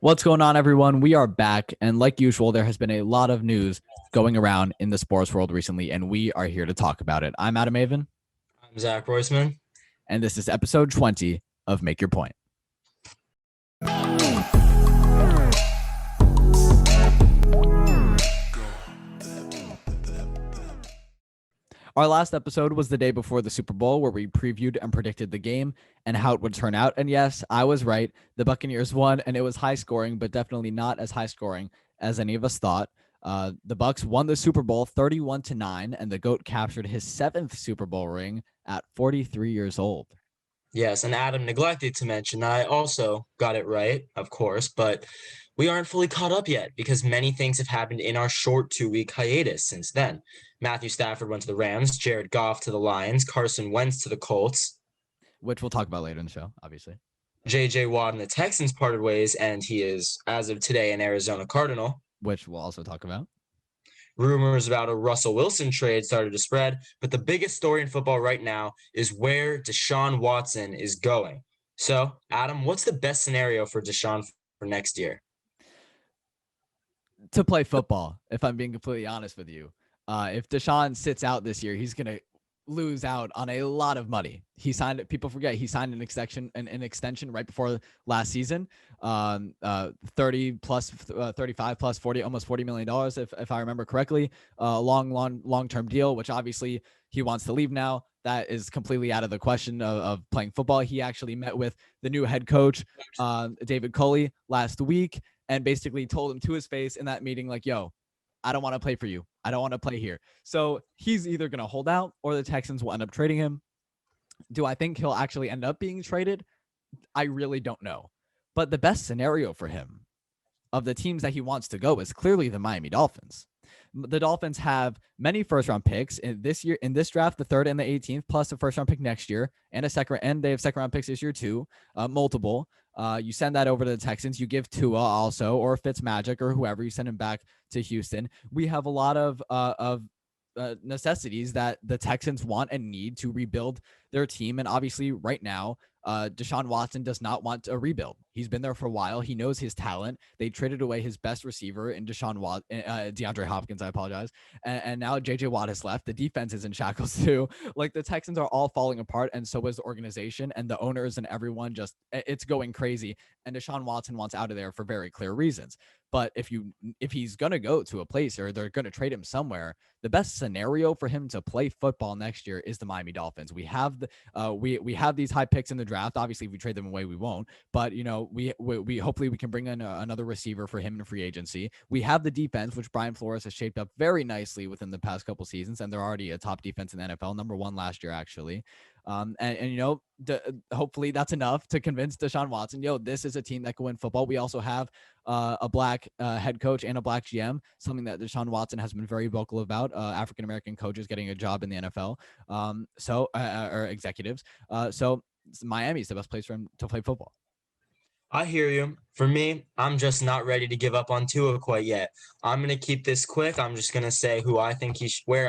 What's going on, everyone? We are back, and like usual, there has been a lot of news going around in the sports world recently, and we are here to talk about it. I'm Avin, I'm Zach Roisman. and this is episode 20 of Make Your Point. Our last episode was the day before the Super Bowl, where we previewed and predicted the game and how it would turn out. And yes, I was right. The Buccaneers won, and it was high scoring, but definitely not as high scoring as any of us thought. The Bucs won the Super Bowl 31-9, and the GOAT captured his 7th Super Bowl ring at 43 years old. Yes, and Adam neglected to mention that I also got it right, of course, but we aren't fully caught up yet because many things have happened in our short 2-week hiatus since then. Matthew Stafford went to the Rams, Jared Goff to the Lions, Carson Wentz to the Colts, which we'll talk about later in the show, obviously. J.J. Watt and the Texans parted ways, and he is, as of today, an Arizona Cardinal, which we'll also talk about. Rumors about a Russell Wilson trade started to spread, but the biggest story in football right now is where Deshaun Watson is going. So, Adam, what's the best scenario for Deshaun for next year? To play football, if I'm being completely honest with you. If Deshaun sits out this year, he's going to lose out on a lot of money. He signed, people forget, he signed an extension right before last season, 30 plus, 35 plus 40, almost $40 million, if I remember correctly, long-term deal, which obviously he wants to leave now. That is completely out of the question of playing football. He actually met with the new head coach, David Culley, last week, and basically told him to his face in that meeting, like, yo, I don't want to play for you. I don't want to play here. So he's either going to hold out or the Texans will end up trading him. Do I think he'll actually end up being traded? I really don't know. But the best scenario for him of the teams that he wants to go is clearly the Miami Dolphins. The Dolphins have many first-round picks in this year, in this draft, the 3rd and the 18th, plus a first-round pick next year, and they have second-round picks this year too, multiple. You send that over to the Texans. You give Tua also, or Fitzmagic, or whoever. You send him back to Houston. We have a lot of necessities that the Texans want and need to rebuild their team. And obviously, right now, Deshaun Watson does not want a rebuild. He's been there for a while. He knows his talent. They traded away his best receiver in DeAndre Hopkins. I apologize. And now J.J. Watt has left. The defense is in shackles too. Like, the Texans are all falling apart, and so is the organization and the owners and everyone. Just, it's going crazy. And Deshaun Watson wants out of there for very clear reasons. But if he's going to go to a place or they're going to trade him somewhere, the best scenario for him to play football next year is the Miami Dolphins. We have we have these high picks in the draft. Obviously, if we trade them away, we won't. But we hopefully we can bring in another receiver for him in free agency. We have the defense, which Brian Flores has shaped up very nicely within the past couple seasons, and they're already a top defense in the NFL, number 1 last year actually. Hopefully that's enough to convince Deshaun Watson, this is a team that can win football. We also have a black head coach and a black GM, something that Deshaun Watson has been very vocal about. African-American coaches getting a job in the NFL, or executives. So Miami is the best place for him to play football. I hear you. For me, I'm just not ready to give up on Tua quite yet. I'm going to keep this quick. I'm just going to say where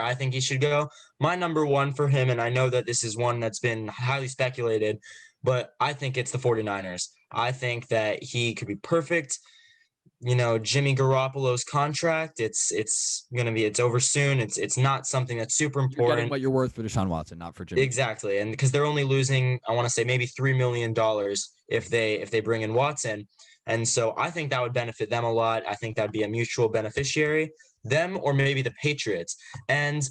I think he should go. My number 1 for him, and I know that this is one that's been highly speculated, but I think it's the 49ers. I think that he could be perfect. Jimmy Garoppolo's contract, it's over soon. It's not something that's super important. You're getting what you're worth for Deshaun Watson, not for Jimmy. Exactly. And because they're only losing, I want to say maybe $3 million if they bring in Watson. And so I think that would benefit them a lot. I think that'd be a mutual beneficiary, them or maybe the Patriots. And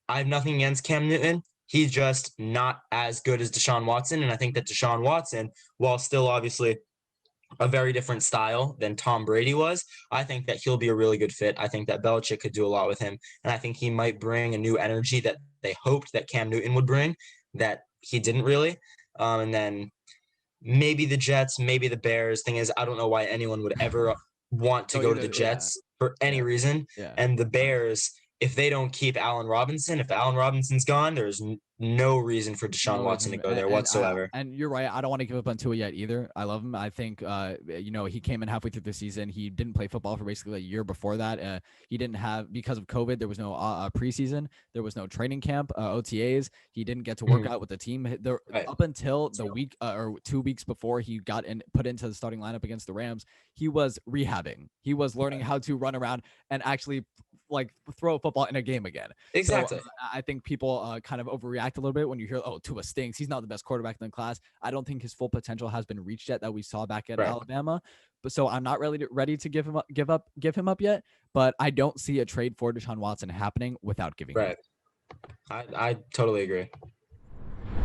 I have nothing against Cam Newton. He's just not as good as Deshaun Watson. And I think that Deshaun Watson, while still obviously a very different style than Tom Brady was, I think that he'll be a really good fit. I think that Belichick could do a lot with him. And I think he might bring a new energy that they hoped that Cam Newton would bring that he didn't really. And then maybe the Jets, maybe the Bears. Thing is, I don't know why anyone would ever want to go to the Jets for any reason. Yeah. And the Bears, if they don't keep Allen Robinson, if Allen Robinson's gone, there's no reason for Deshaun No Watson to reason, go there whatsoever. and you're right. I don't want to give up on Tua yet either. I love him. I think, he came in halfway through the season. He didn't play football for basically a year before that. He didn't have, because of COVID, there was no preseason. There was no training camp, OTAs. He didn't get to work out with the team. Right. Up until the week or 2 weeks before he got put into the starting lineup against the Rams, he was rehabbing. He was learning how to run around and actually throw a football in a game again. Exactly. So I think people kind of overreact a little bit when you hear, oh, Tua stinks. He's not the best quarterback in the class. I don't think his full potential has been reached yet that we saw back at Alabama. But so I'm not really ready to give him up yet. But I don't see a trade for Deshaun Watson happening without giving him. I totally agree.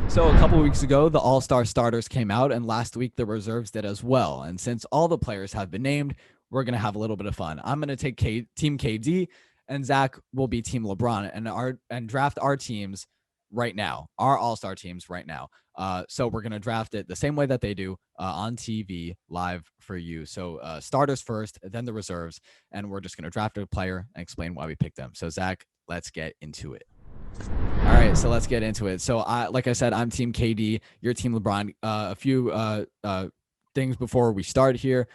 So a couple of weeks ago, the all-star starters came out, and last week the reserves did as well. And since all the players have been named, we're going to have a little bit of fun. I'm going to take Team KD, and Zach will be Team LeBron, and draft our teams right now, our all-star teams right now. So we're going to draft it the same way that they do on TV live for you. So starters first, then the reserves, and we're just going to draft a player and explain why we picked them. So Zach, let's get into it. All right, so let's get into it. So like I said, I'm Team KD, you're Team LeBron. A few things before we start here.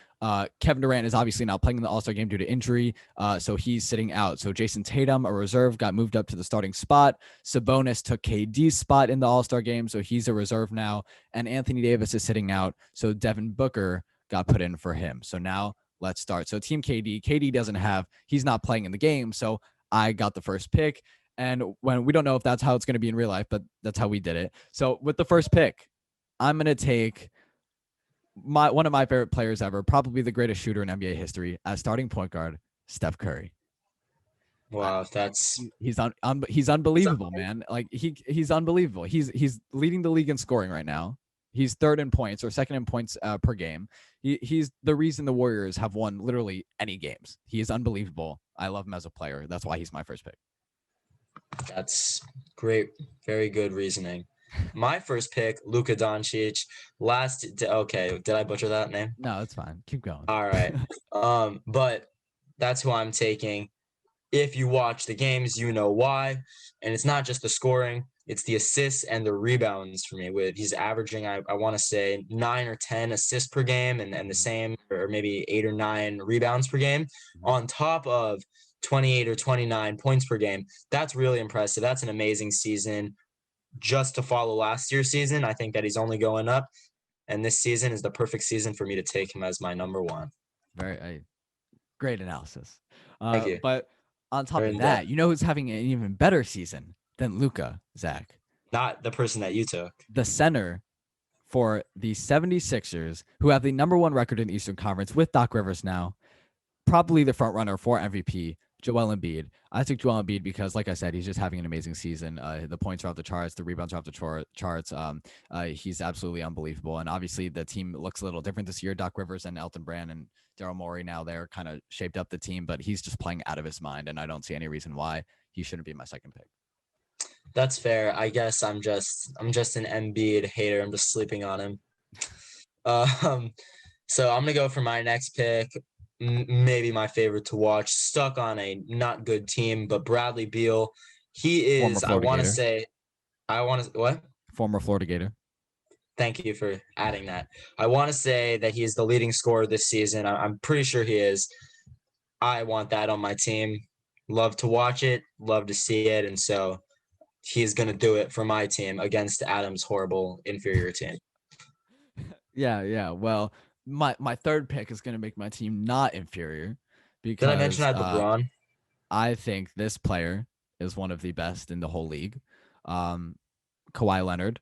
Kevin Durant is obviously not playing in the All-Star game due to injury, so he's sitting out. So Jason Tatum, a reserve, got moved up to the starting spot. Sabonis took KD's spot in the All-Star game, so he's a reserve now. And Anthony Davis is sitting out, so Devon Booker got put in for him. So now let's start. So Team KD, he's not playing in the game, so I got the first pick. And when we don't know if that's how it's going to be in real life, but that's how we did it. So with the first pick, I'm going to take one of my favorite players ever, probably the greatest shooter in NBA history, as starting point guard, Steph Curry. Wow, he's unbelievable, man. Like he's unbelievable. He's leading the league in scoring right now. He's third in points or second in points per game. He's the reason the Warriors have won literally any games. He is unbelievable. I love him as a player. That's why he's my first pick. That's great. Very good reasoning. My first pick, Luka Doncic. Okay, did I butcher that name? No, it's fine. Keep going. All right. But that's who I'm taking. If you watch the games, you know why. And it's not just the scoring, it's the assists and the rebounds for me. He's averaging, I want to say, 9 or 10 assists per game and the same, or maybe 8 or 9 rebounds per game, on top of 28 or 29 points per game. That's really impressive. That's an amazing season. Just to follow last year's season, I think that he's only going up. And this season is the perfect season for me to take him as my number one. Very great analysis. Thank you. But on top of that, you know who's having an even better season than Luka, Zach? Not the person that you took. The center for the 76ers, who have the number one record in the Eastern Conference with Doc Rivers now, probably the front runner for MVP, Joel Embiid. I took Joel Embiid because, like I said, he's just having an amazing season. The points are off the charts. The rebounds are off the charts. He's absolutely unbelievable. And obviously, the team looks a little different this year. Doc Rivers and Elton Brand and Daryl Morey now, they're kind of shaped up the team, but he's just playing out of his mind, and I don't see any reason why he shouldn't be my second pick. That's fair. I guess I'm just an Embiid hater. I'm just sleeping on him. So I'm gonna go for my next pick. Maybe my favorite to watch, stuck on a not good team, but Bradley Beal. He is, I want to say, what? Former Florida Gator. Thank you for adding that. I want to say that he is the leading scorer this season. I'm pretty sure he is. I want that on my team. Love to watch it, love to see it. And so he's going to do it for my team against Adam's horrible, inferior team. Yeah. Well, my third pick is going to make my team not inferior. Because, did I mention I had LeBron? I think this player is one of the best in the whole league. Kawhi Leonard,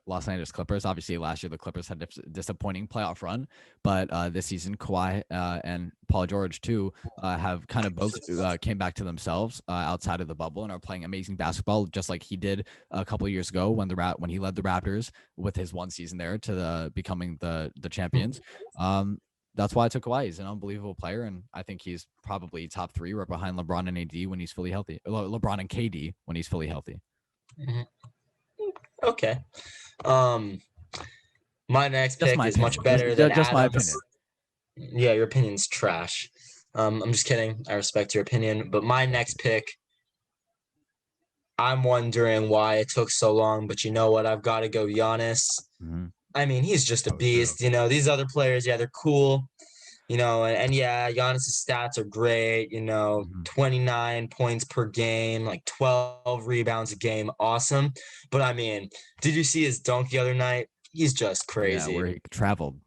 Los Angeles Clippers. Obviously, last year the Clippers had a disappointing playoff run, but this season Kawhi and Paul George too have kind of both came back to themselves outside of the bubble and are playing amazing basketball, just like he did a couple of years ago when he led the Raptors with his one season there to becoming the champions. That's why I took Kawhi. He's an unbelievable player, and I think he's probably top 3 right behind LeBron and AD when he's fully healthy. LeBron and KD when he's fully healthy. Mm-hmm. Okay. My next pick is much better than just my Adam's. opinion. Yeah, your opinion's trash. I'm just kidding. I respect your opinion, but my next pick I'm wondering why it took so long, but you know what? I've got to go Giannis. Mhm. I mean, he's just a Oh, true. beast. These other players, yeah, they're cool. And yeah, Giannis's stats are great. Mhm. 29 points per game, like 12 rebounds a game, awesome. But I mean, did you see his dunk the other night? He's just Yeah, crazy. where he traveled.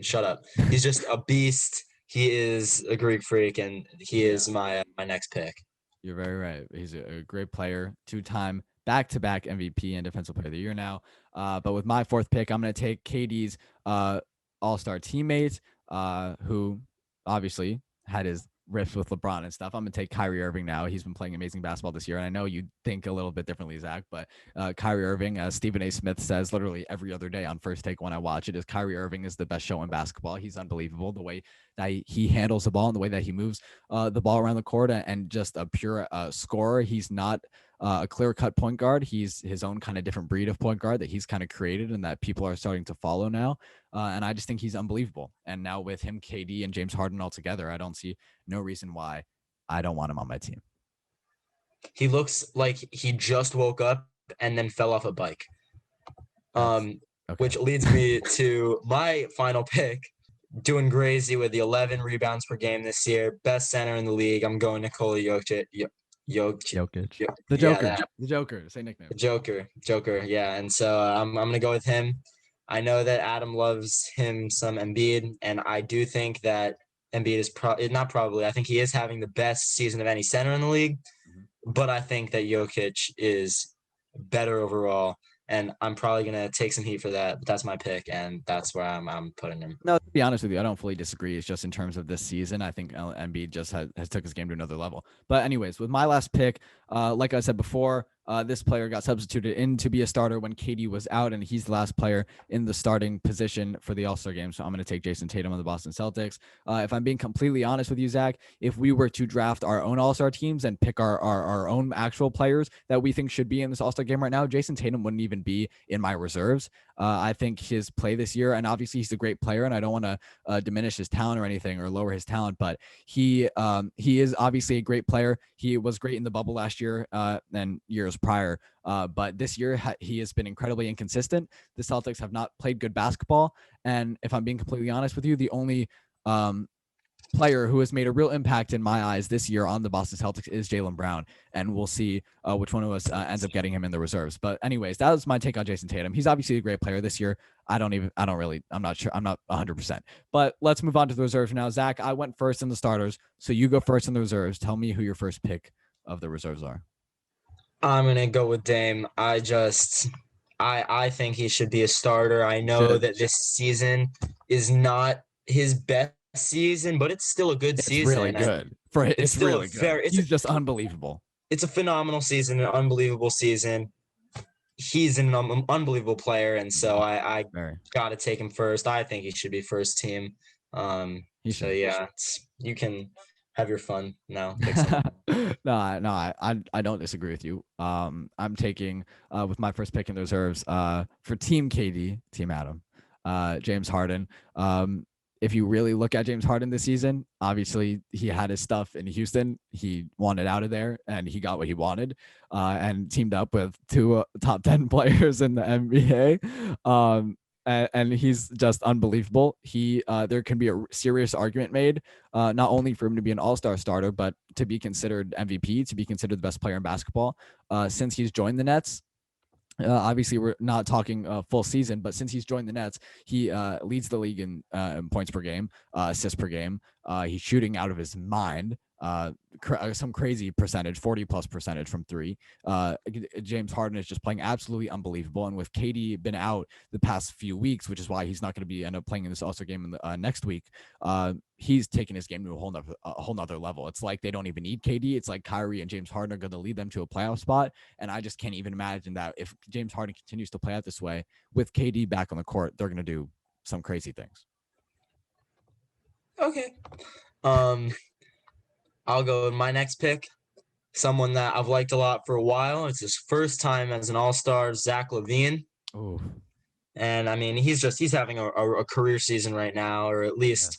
Shut up. He's just a beast. He is a Greek freak, and he Yeah. is my next pick. You're very right. He's a great player, two-time back-to-back MVP and Defensive Player of the Year now. But with my fourth pick, I'm going to take KD's All-Star teammate, who obviously had his riffs with LeBron and stuff. I'm going to take Kyrie Irving now. He's been playing amazing basketball this year, and I know you think a little bit differently, Zach, but Kyrie Irving, as Stephen A. Smith says literally every other day on First Take when I watch it, is Kyrie Irving is the best show in basketball. He's unbelievable. The way that he handles the ball and the way that he moves the ball around the court and just a pure scorer. He's not a clear-cut point guard. He's his own kind of different breed of point guard that he's kind of created and that people are starting to follow now. And I just think he's unbelievable. And now with him, KD and James Harden all together, I don't see no reason why I don't want him on my team. He looks like he just woke up and then fell off a bike. Okay. Which leads me to my final pick, doing crazy with the 11 rebounds per game this year, best center in the league. I'm going Nikola Jokic. Jokic. Yeah, The Joker. that. The Joker. Say nickname. Joker. Yeah, and so I'm gonna go with him. I know that Adam loves him some Embiid, and I do think that Embiid is not probably. I think he is having the best season of any center in the league, but I think that Jokic is better overall. And I'm probably gonna take some heat for that, but that's my pick, and that's where I'm putting him. No, to be honest with you, I don't fully disagree. It's just in terms of this season, I think Embiid just has took his game to another level. But anyways, with my last pick, like I said before, this player got substituted in to be a starter when KD was out, and he's the last player in the starting position for the All-Star game. So I'm going to take Jason Tatum on the Boston Celtics. If I'm being completely honest with you, Zach, if we were to draft our own All-Star teams and pick our own actual players that we think should be in this All-Star game right now, Jason Tatum wouldn't even be in my reserves. I think his play this year, and obviously he's a great player, and I don't want to diminish his talent or anything or lower his talent, but he is obviously a great player. He was great in the bubble last year and years prior, but this year he has been incredibly inconsistent. The Celtics have not played good basketball, and if I'm being completely honest with you, the only player who has made a real impact in my eyes this year on the Boston Celtics is Jaylen Brown, and we'll see which one of us ends up getting him in the reserves. But anyways, that was my take on Jason Tatum. He's obviously a great player this year. I'm not sure. I'm not 100%. But let's move on to the reserves now. Zach, I went first in the starters, so you go first in the reserves. Tell me who your first pick of the reserves are. I'm gonna go with Dame. I think he should be a starter. I know that this season is not his best season, but it's still a good It's season. really good. It's still really good. He's just unbelievable. It's a phenomenal season, an unbelievable season. He's an unbelievable player, and so I got to take him first. I think he should be first team. Yeah, you can have your fun now. No, I don't disagree with you. I'm taking with my first pick in the reserves for Team KD, Team Adam, James Harden. If you really look at James Harden this season, obviously he had his stuff in Houston. He wanted out of there, and he got what he wanted, and teamed up with two top 10 players in the NBA. And he's just unbelievable. There can be a serious argument made, not only for him to be an all-star starter, but to be considered MVP, to be considered the best player in basketball. Since he's joined the Nets, obviously we're not talking full season, but since he's joined the Nets, he leads the league in points per game, assists per game. He's shooting out of his mind. Some crazy percentage, 40+% from three. James Harden is just playing absolutely unbelievable. And with KD been out the past few weeks, which is why he's not going to be end up playing in this All-Star game in the, next week, he's taking his game to a whole nother level. It's like they don't even need KD. It's like Kyrie and James Harden are going to lead them to a playoff spot. And I just can't even imagine that if James Harden continues to play out this way with KD back on the court, they're going to do some crazy things. Okay. I'll go with my next pick. Someone that I've liked a lot for a while. It's his first time as an all-star, Zach Levine. Oh. And I mean, he's having a career season right now, or at least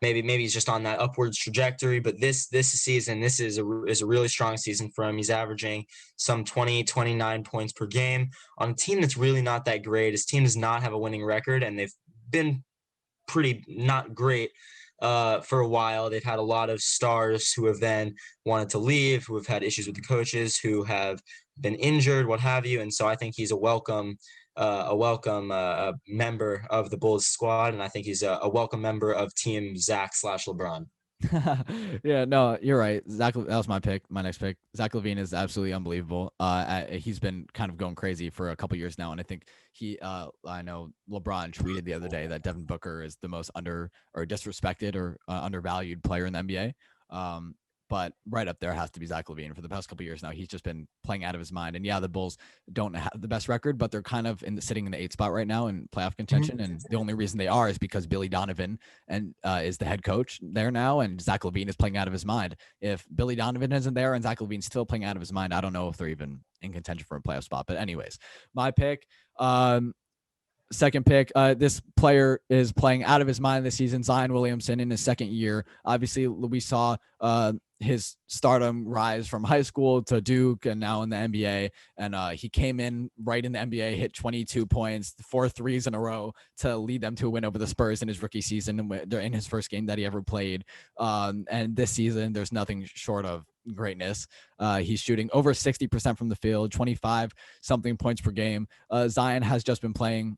maybe he's just on that upwards trajectory. But this season, this is a really strong season for him. He's averaging some 29 points per game on a team that's really not that great. His team does not have a winning record, and they've been pretty not great for a while. They've had a lot of stars who have then wanted to leave, who have had issues with the coaches, who have been injured, what have you. And so I think he's a welcome member of the Bulls squad, and I think he's a welcome member of Team Zach/LeBron. Yeah, no, you're right. That was my pick. My next pick. Zach Levine is absolutely unbelievable. He's been kind of going crazy for a couple years now, and I think I know LeBron tweeted the other day that Devin Booker is the most disrespected or undervalued player in the NBA. But right up there has to be Zach Levine. For the past couple of years now, he's just been playing out of his mind. And yeah, the Bulls don't have the best record, but they're kind of sitting in the 8th spot right now in playoff contention. And the only reason they are is because Billy Donovan is the head coach there now, and Zach Levine is playing out of his mind. If Billy Donovan isn't there and Zach Levine's still playing out of his mind, I don't know if they're even in contention for a playoff spot. But anyways, my pick. Second pick, this player is playing out of his mind this season. Zion Williamson in his second year. Obviously, we saw his stardom rise from high school to Duke and now in the NBA. And he came in right in the NBA, hit 22 points, 4 threes in a row to lead them to a win over the Spurs in his rookie season in his first game that he ever played. And this season, there's nothing short of greatness. He's shooting over 60% from the field, 25 something points per game. Zion has just been playing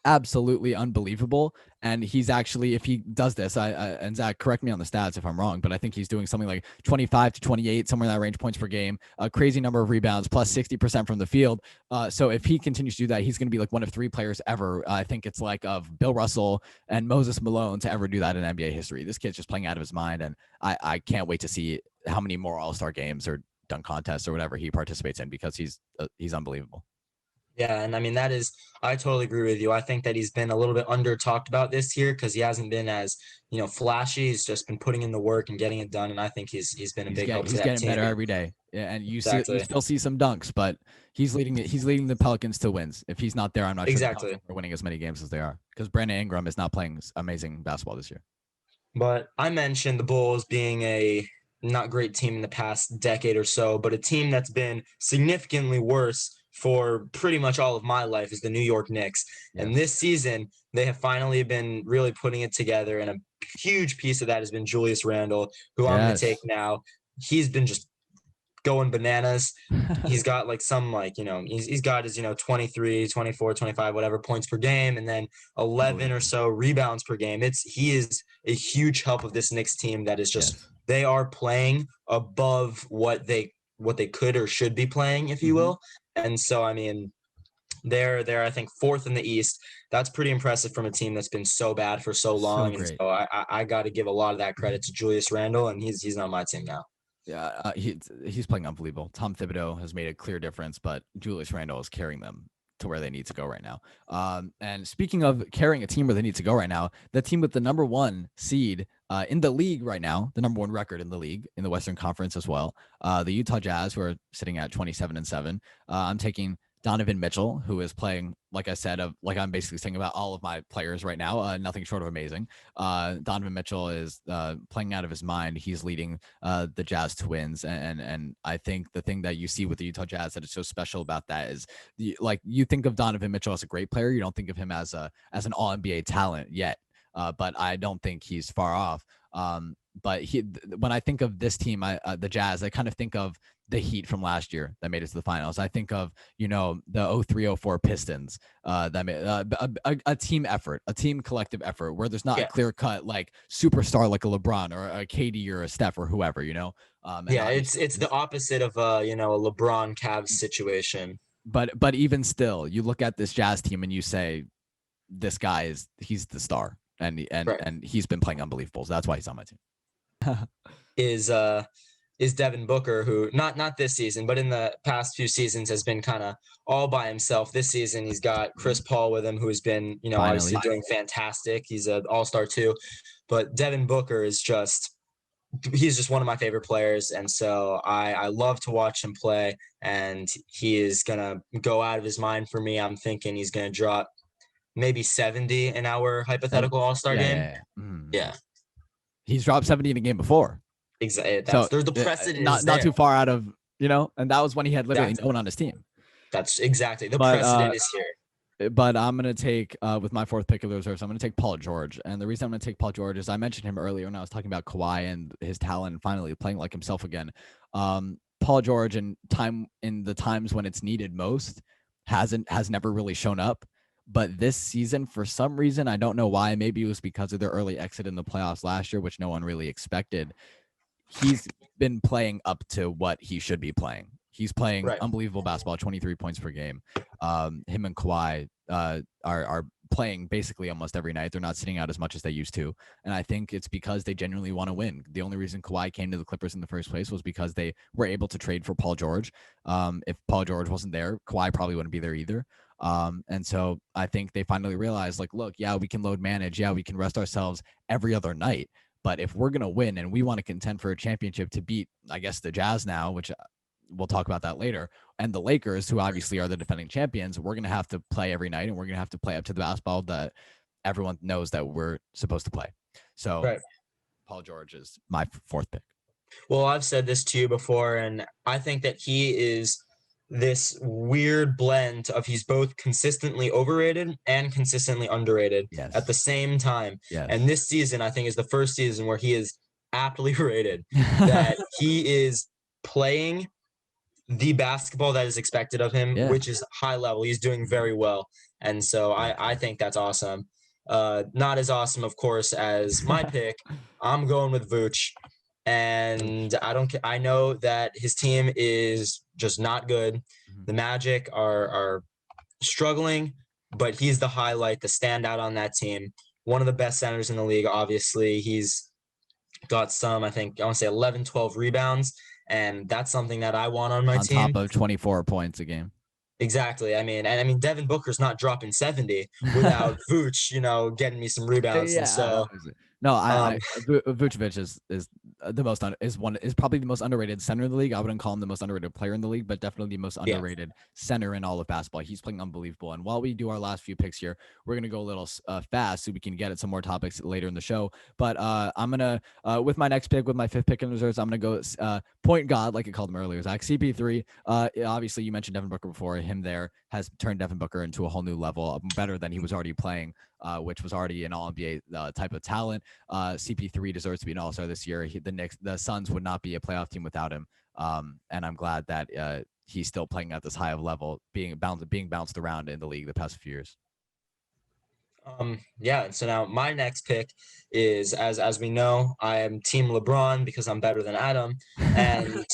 absolutely unbelievable, and he's actually, if he does this, and Zach, correct me on the stats if I'm wrong, but I think he's doing something like 25 to 28, somewhere in that range, points per game, a crazy number of rebounds, plus 60% from the field. So if he continues to do that, he's going to be like one of 3 players ever. I think it's like of Bill Russell and Moses Malone to ever do that in NBA history. This kid's just playing out of his mind, and I can't wait to see how many more All-Star games or dunk contests or whatever he participates in, because he's unbelievable. Yeah, and I mean, I totally agree with you. I think that he's been a little bit under talked about this year because he hasn't been as, flashy. He's just been putting in the work and getting it done, and I think he's been a big help to that getting team. better every day. Yeah, and you Exactly. still see some dunks, but he's leading the Pelicans to wins. If he's not there, I'm not sure the Pelicans are winning as many games as they are, because Brandon Ingram is not playing amazing basketball this year. But I mentioned the Bulls being a not great team in the past decade or so, but a team that's been significantly worse for pretty much all of my life is the New York Knicks. Yes. And this season, they have finally been really putting it together, and a huge piece of that has been Julius Randle, who I'm going to take now. He's been just going bananas. He's got like some, he's got his 23, 24, 25 whatever points per game, and then 11 or so rebounds per game. He is a huge help of this Knicks team that is just they are playing above what they could or should be playing, if you will. And so I mean, they're I think 4th in the East. That's pretty impressive from a team that's been so bad for so long. And so I got to give a lot of that credit to Julius Randle, and he's on my team now. Yeah, he's playing unbelievable. Tom Thibodeau has made a clear difference, but Julius Randle is carrying them to where they need to go right now. And speaking of carrying a team where they need to go right now, the team with the number 1 seed in the league right now, the number 1 record in the league in the Western Conference as well, the Utah Jazz, who are sitting at 27-7. I'm taking Donovan Mitchell, who is playing, like I said, like I'm basically saying about all of my players right now, nothing short of amazing. Donovan Mitchell is playing out of his mind. He's leading the Jazz to wins, and I think the thing that you see with the Utah Jazz that is so special about that is, you think of Donovan Mitchell as a great player, you don't think of him as an All NBA talent yet, but I don't think he's far off. But when I think of this team, the Jazz, I kind of think of the Heat from last year that made it to the finals. I think of, the 03-04 Pistons that made a team effort, a team collective effort where there's not a clear cut like superstar like a LeBron or a KD or a Steph or whoever, it's the opposite of a LeBron Cavs situation. But even still, you look at this Jazz team and you say, this guy he's the star, and he's been playing unbelievable. So that's why he's on my team. Is Devon Booker, who not this season, but in the past few seasons has been kind of all by himself. This season, he's got Chris Paul with him, who has been, obviously doing fantastic. He's an all-star too. But Devon Booker he's just one of my favorite players. And so I love to watch him play, and he is going to go out of his mind for me. I'm thinking he's going to drop maybe 70 in our hypothetical all-star game. Yeah. Yeah. He's dropped 70 in a game before. Exactly. So There's the precedent not is there. too far out of, and that was when he had literally no one on his team. That's exactly the But, precedent is here. But I'm going to take, with my fourth pick of the reserves, I'm going to take Paul George. And the reason I'm going to take Paul George is I mentioned him earlier when I was talking about Kawhi and his talent and finally playing like himself again. Paul George in the times when it's needed most has never really shown up. But this season, for some reason, I don't know why, maybe it was because of their early exit in the playoffs last year, which no one really expected. He's been playing up to what he should be playing. He's playing unbelievable basketball, 23 points per game. Him and Kawhi are playing basically almost every night. They're not sitting out as much as they used to. And I think it's because they genuinely want to win. The only reason Kawhi came to the Clippers in the first place was because they were able to trade for Paul George. If Paul George wasn't there, Kawhi probably wouldn't be there either. And so I think they finally realized, like, look, yeah, we can load manage. Yeah, we can rest ourselves every other night. But if we're going to win and we want to contend for a championship to beat, I guess, the Jazz now, which we'll talk about that later, and the Lakers, who obviously are the defending champions, we're going to have to play every night and we're going to have to play up to the basketball that everyone knows that we're supposed to play. So Paul George is my fourth pick. Well, I've said this to you before, and I think that he is this weird blend of he's both consistently overrated and consistently underrated at the same time. Yes. And this season, I think, is the first season where he is aptly rated, that he is playing the basketball that is expected of him, which is high level. He's doing very well. And so I think that's awesome. Not as awesome, of course, as my pick. I'm going with Vooch. And I know that his team is just not good. The Magic are struggling, but he's the highlight, the standout on that team. One of the best centers in the league, obviously. He's got some, I want to say 11, 12 rebounds. And that's something that I want on my team. On top of 24 points a game. Exactly. I mean, Devin Booker's not dropping 70 without Vooch, getting me some rebounds. And so no, Vucevic is probably the most underrated center in the league. I wouldn't call him the most underrated player in the league, but definitely the most underrated center in all of basketball. He's playing unbelievable. And while we do our last few picks here, we're gonna go a little fast so we can get at some more topics later in the show. But I'm gonna with my next pick, with my fifth pick in reserves, I'm gonna go point guard, like I called him earlier, Zach. CP3. Obviously, you mentioned Devin Booker before. Him there has turned Devin Booker into a whole new level, better than he was already playing. Which was already an All-NBA type of talent. CP3 deserves to be an All-Star this year. The Suns would not be a playoff team without him. And I'm glad that he's still playing at this high of level, being bounced around in the league the past few years. So now my next pick is, as we know, I am Team LeBron because I'm better than Adam. And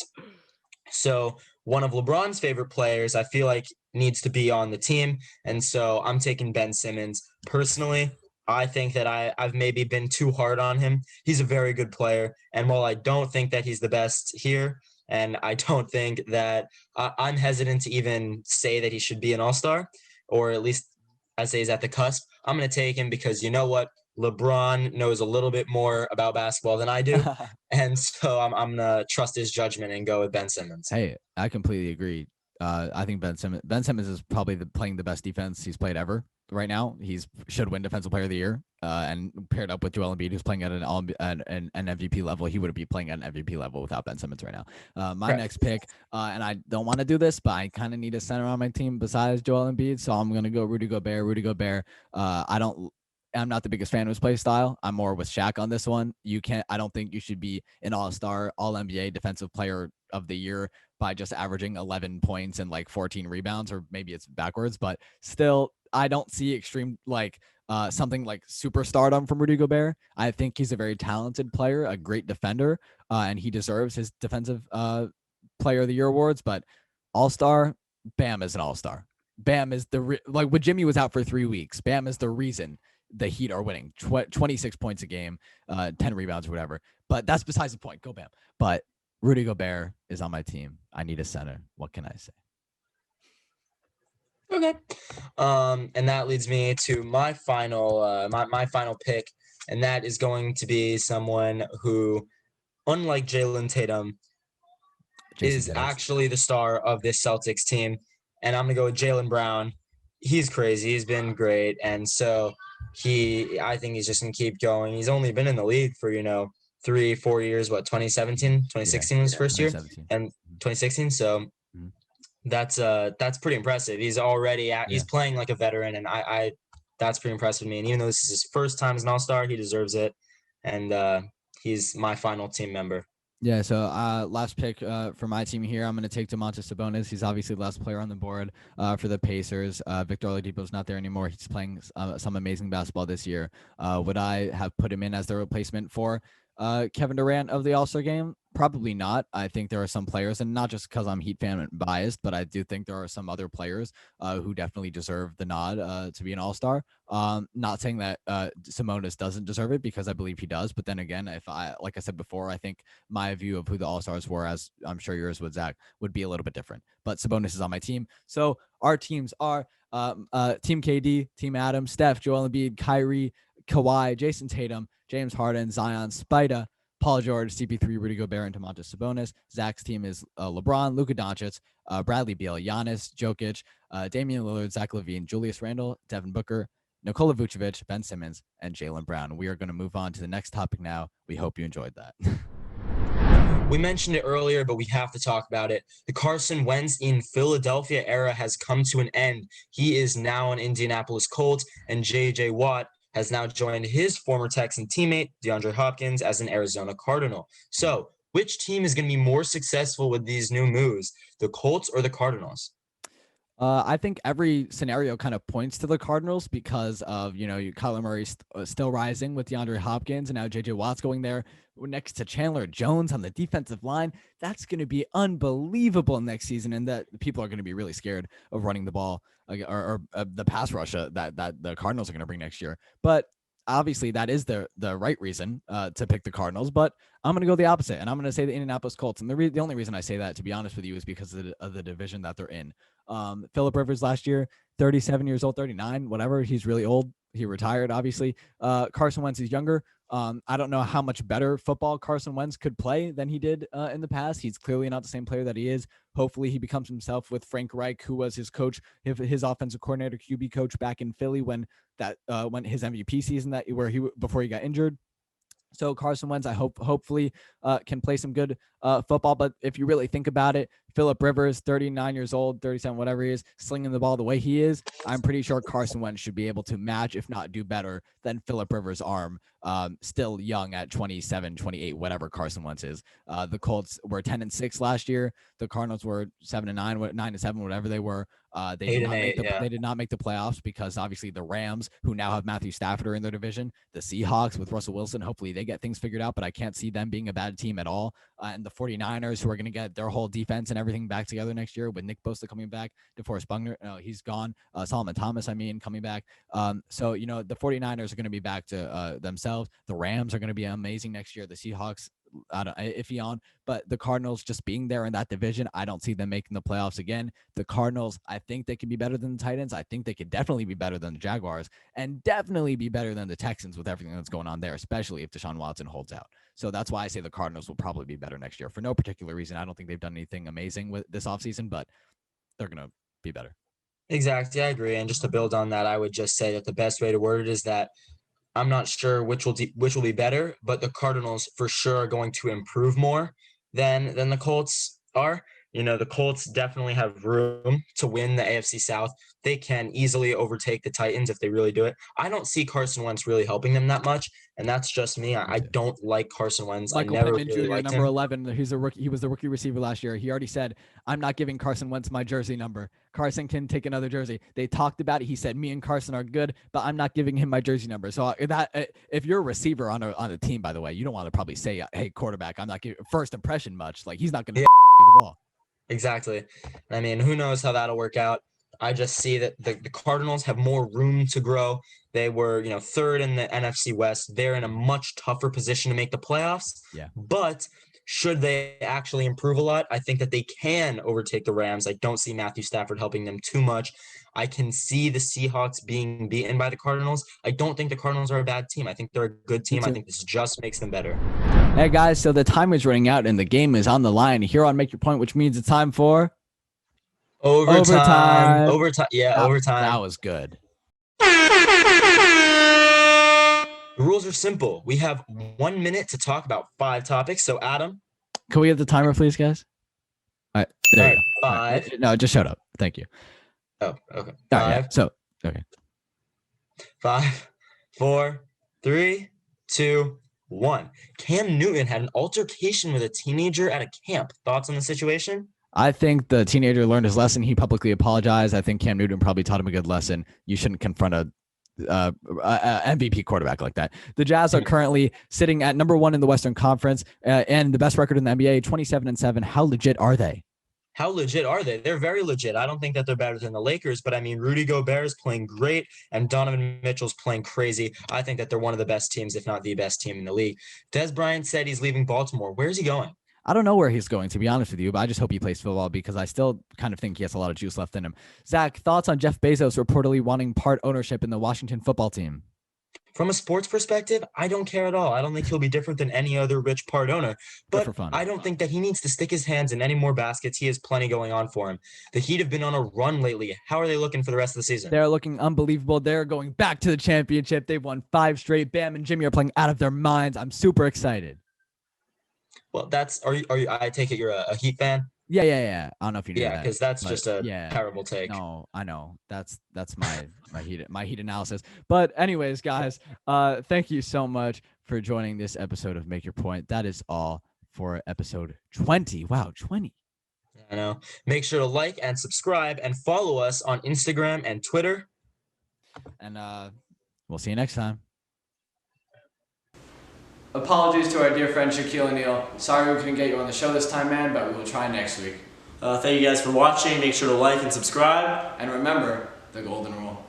so one of LeBron's favorite players, I feel like, needs to be on the team. And so I'm taking Ben Simmons. Personally, I think that I've maybe been too hard on him. He's a very good player. And while I don't think that he's the best here, and I don't think that I'm hesitant to even say that he should be an all-star, or at least I say he's at the cusp, I'm going to take him because you know what? LeBron knows a little bit more about basketball than I do. And so I'm going to trust his judgment and go with Ben Simmons. Hey, I completely agree. I think Ben Simmons is probably playing the best defense he's played ever right now. Should win Defensive Player of the Year. And paired up with Joel Embiid, who's playing at an MVP level, he would be playing at an MVP level without Ben Simmons right now. My next pick, and I don't want to do this, but I kind of need a center on my team besides Joel Embiid, so I'm gonna go Rudy Gobert. Rudy Gobert. I'm not the biggest fan of his play style. I'm more with Shaq on this one. I don't think you should be an all-star, all-NBA defensive player of the year by just averaging 11 points and like 14 rebounds, or maybe it's backwards, but still, I don't see extreme, something like superstardom from Rudy Gobert. I think he's a very talented player, a great defender, and he deserves his defensive player of the year awards, but all-star, Bam is an all-star. Bam is when Jimmy was out for 3 weeks, Bam is the reason the Heat are winning 26 points a game, 10 rebounds or whatever. But that's besides the point. Go Bam. But Rudy Gobert is on my team. I need a center. What can I say? Okay. And that leads me to my final my final pick, and that is going to be someone who, unlike Jalen Tatum, is actually the star of this Celtics team. And I'm going to go with Jaylen Brown. He's crazy. He's been great. And so I think he's just going to keep going. He's only been in the league for, 3-4 years. 2017, 2016 was his first year, 2017. and 2016. So that's pretty impressive. He's already he's playing like a veteran, and I that's pretty impressive to me. And even though this is his first time as an All-Star, he deserves it. And he's my final team member. Yeah, so last pick for my team here, I'm going to take Domantas Sabonis. He's obviously the last player on the board for the Pacers. Victor Oladipo's not there anymore. He's playing some amazing basketball this year. Would I have put him in as the replacement for Kevin Durant of the All-Star game? Probably not. I think there are some players, and not just because I'm Heat fan and biased, but I do think there are some other players who definitely deserve the nod to be an All-Star. Not saying that Sabonis doesn't deserve it, because I believe he does. But then again, like I said before, I think my view of who the All-Stars were, as I'm sure yours would, Zach, would be a little bit different. But Sabonis is on my team. So our teams are Team KD, Team Adam, Steph, Joel Embiid, Kyrie, Kawhi, Jason Tatum, James Harden, Zion, Spida, Paul George, CP3, Rudy Gobert, and Domantas Sabonis. Zach's team is LeBron, Luka Doncic, Bradley Beal, Giannis, Jokic, Damian Lillard, Zach Levine, Julius Randle, Devin Booker, Nikola Vucevic, Ben Simmons, and Jaylen Brown. We are going to move on to the next topic now. We hope you enjoyed that. We mentioned it earlier, but we have to talk about it. The Carson Wentz in Philadelphia era has come to an end. He is now an Indianapolis Colts, and J.J. Watt has now joined his former Texan teammate, DeAndre Hopkins, as an Arizona Cardinal. So, which team is going to be more successful with these new moves, the Colts or the Cardinals? I think every scenario kind of points to the Cardinals because of, Kyler Murray still rising with DeAndre Hopkins, and now J.J. Watt's going there next to Chandler Jones on the defensive line. That's going to be unbelievable next season, and that people are going to be really scared of running the ball or the pass rush that the Cardinals are going to bring next year. But obviously that is the right reason to pick the Cardinals, but I'm going to go the opposite, and I'm going to say the Indianapolis Colts. And the only reason I say that, to be honest with you, is because of the division that they're in. Phillip Rivers last year, 37 years old, 39, whatever. He's really old. He retired, obviously. Carson Wentz is younger. I don't know how much better football Carson Wentz could play than he did in the past. He's clearly not the same player that he is. Hopefully he becomes himself with Frank Reich, who was his coach, his offensive coordinator, QB coach back in Philly when his MVP season before he got injured. So Carson Wentz, I hopefully can play some good football. But if you really think about it, Phillip Rivers, 39 years old, 37, whatever he is, slinging the ball the way he is, I'm pretty sure Carson Wentz should be able to match, if not do better than Phillip Rivers' arm. Still young at 27, 28, whatever Carson Wentz is. The Colts were 10-6 last year. The Cardinals were 7-9, 9-7, whatever they were. They did not make the playoffs because obviously the Rams, who now have Matthew Stafford, are in their division. The Seahawks with Russell Wilson, hopefully they get things figured out, but I can't see them being a bad team at all. And the 49ers, who are going to get their whole defense and everything back together next year with Nick Bosa coming back, DeForest Buckner, he's gone. Solomon Thomas, coming back. So, the 49ers are going to be back to themselves. The Rams are going to be amazing next year. The Seahawks, iffy on, but the Cardinals just being there in that division, I don't see them making the playoffs again. The Cardinals, I think they can be better than the Titans. I think they could definitely be better than the Jaguars, and definitely be better than the Texans with everything that's going on there, especially if Deshaun Watson holds out. So that's why I say the Cardinals will probably be better next year for no particular reason. I don't think they've done anything amazing with this offseason, but they're going to be better. Exactly. I agree. And just to build on that, I would just say that the best way to word it is that I'm not sure which will be better, but the Cardinals for sure are going to improve more than the Colts are. The Colts definitely have room to win the AFC South. They can easily overtake the Titans if they really do it. I don't see Carson Wentz really helping them that much, and that's just me. I don't like Carson Wentz. Michael I never Pittman really Jr., liked number him. 11. He's a rookie. He was the rookie receiver last year. He already said, "I'm not giving Carson Wentz my jersey number. Carson can take another jersey." They talked about it. He said, "Me and Carson are good, but I'm not giving him my jersey number." So if you're a receiver on a team, by the way, you don't want to probably say, "Hey, quarterback, I'm not giving first impression much." Like, he's not going to the ball. Exactly. I mean, who knows how that'll work out. I just see that the Cardinals have more room to grow. They were, third in the NFC West. They're in a much tougher position to make the playoffs. Yeah. But should they actually improve a lot, I think that they can overtake the Rams. I don't see Matthew Stafford helping them too much. I can see the Seahawks being beaten by the Cardinals. I don't think the Cardinals are a bad team. I think they're a good team. I think this just makes them better. Hey, guys, so the time is running out and the game is on the line here on Make Your Point, which means it's time for Overtime. Yeah, That overtime. was good. The rules are simple. We have 1 minute to talk about 5 topics. So, Adam. Can we get the timer, please, guys? All right. There you go. 5. Right. No, just shut up. Thank you. Oh, okay. 5. Yeah. So, okay. 5, 4, 3, 2, 1. Cam Newton had an altercation with a teenager at a camp. Thoughts on the situation? I think the teenager learned his lesson. He publicly apologized. I think Cam Newton probably taught him a good lesson. You shouldn't confront a MVP quarterback like that. The Jazz are currently sitting at number 1 in the Western Conference and the best record in the NBA, 27-7. How legit are they? How legit are they? They're very legit. I don't think that they're better than the Lakers, but I mean, Rudy Gobert is playing great and Donovan Mitchell's playing crazy. I think that they're one of the best teams, if not the best team in the league. Des Bryant said he's leaving Baltimore. Where's he going? I don't know where he's going, to be honest with you, but I just hope he plays football because I still kind of think he has a lot of juice left in him. Zach, thoughts on Jeff Bezos reportedly wanting part ownership in the Washington football team? From a sports perspective, I don't care at all. I don't think he'll be different than any other rich part owner, but I don't think that he needs to stick his hands in any more baskets. He has plenty going on for him. The Heat have been on a run lately. How are they looking for the rest of the season? They're looking unbelievable. They're going back to the championship. They've won 5 straight. Bam and Jimmy are playing out of their minds. I'm super excited. Well, are you? I take it you're a Heat fan? Yeah. I don't know if you knew that. Yeah, because that's just a terrible take. No, I know. That's my heat analysis. But anyways, guys, thank you so much for joining this episode of Make Your Point. That is all for episode 20. Wow, 20. I know. Make sure to like and subscribe and follow us on Instagram and Twitter. And we'll see you next time. Apologies to our dear friend Shaquille O'Neal. Sorry we couldn't get you on the show this time, man, but we will try next week. Thank you guys for watching. Make sure to like and subscribe. And remember the golden rule.